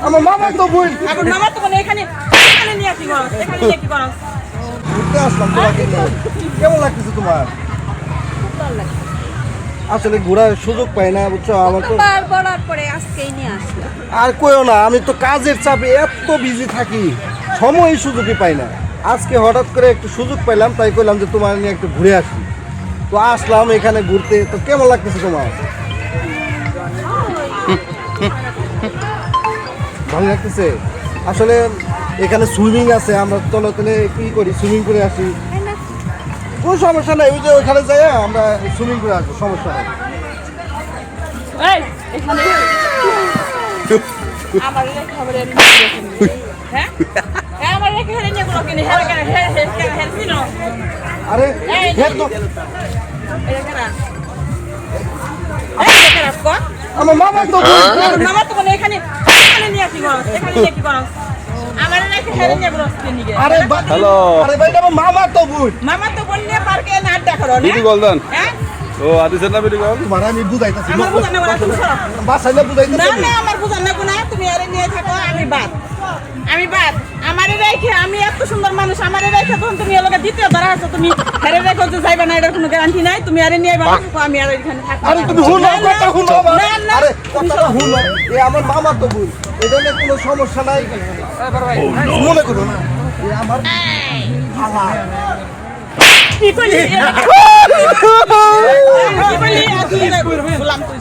আমার মামা তো বোন। এখন মামা তো মানে এখানে নিয়ে কি করো? এখানে নিয়ে কি করো? ঘুরতে আসলাম তোমাকে নিয়ে। কেমন লাগতেছে তোমার? আসলে ঘোরার সুযোগ পাই না বুঝছো, আমার তো বার বলার পরে আজকেই নিয়ে আসলো। আর কইও না, আমি তো কাজের চাপে এত বিজি থাকি, সময় সুযোগই পাই না। আজকে হঠাৎ করে একটু সুযোগ পাইলাম, তাই কইলাম যে তোমার নিয়ে একটু ঘুরে আসি। তো আসলাম এখানে ঘুরতে। তো কেমন লাগতেছে তোমার? ভালো লাগতেছে। আসলে এখানে সুইমিং আছে, আমরা তলে তলে কি করি, সুইমিং করে আসি। কোনো সমস্যা নাই, ওই যে ওইখানে যাই আমরা সুইমিং করে আসবো, সমস্যা নেই। এই এখানে আমার লেখা হবে হ্যাঁ হ্যাঁ আমার লেখা হেরে নিয়ে কোনো কিনে হেরে হেরে হেরে হেরে ছিল আরে হেড তো এটা কেন এই এটা কেন কো আমার মামা তো বোন। মামা তো মানে এখানে নিয়ে কি করো? এখানে নিয়ে কি করো? আমার লেখা হেরে নিয়ে বলো কিনে আরে হ্যালো, আরে ভাই আমার মামা তো বোন। মামা তো বললে পার্কে না আড্ডা করো না বিডি গোল্ডন হ্যাঁ ও আদিছেন না বিডি গোল তোমার আমি বুঝাইতাছি, আমার বুঝানো না তুমি সরো বাসায় না বুঝাইতাছি। না না আমার বুঝানো না তুমি আরে নিয়ে থাকো আমি বাদ আমারে রেখে আমি এত সুন্দর মানুষ আমারে রেখে তখন তুমি এলাকা দ্বিতীয় ধরা আছো তুমি হেরে রেখে যে যাইবা না এটার কোনো গ্যারান্টি নাই তুমি আরে নিয়ে বাবা আমি আর এখানে থাকবো আরে তুমি হুনো, কথা হুনো আমার। না, না। আরে কথা হুনো, এ আমার মামা তো বোন, এটা নিয়ে কোনো সমস্যা নাই, মনে করো না। এ আমার খালা। কি কইলি কি কইলি বললাম তুই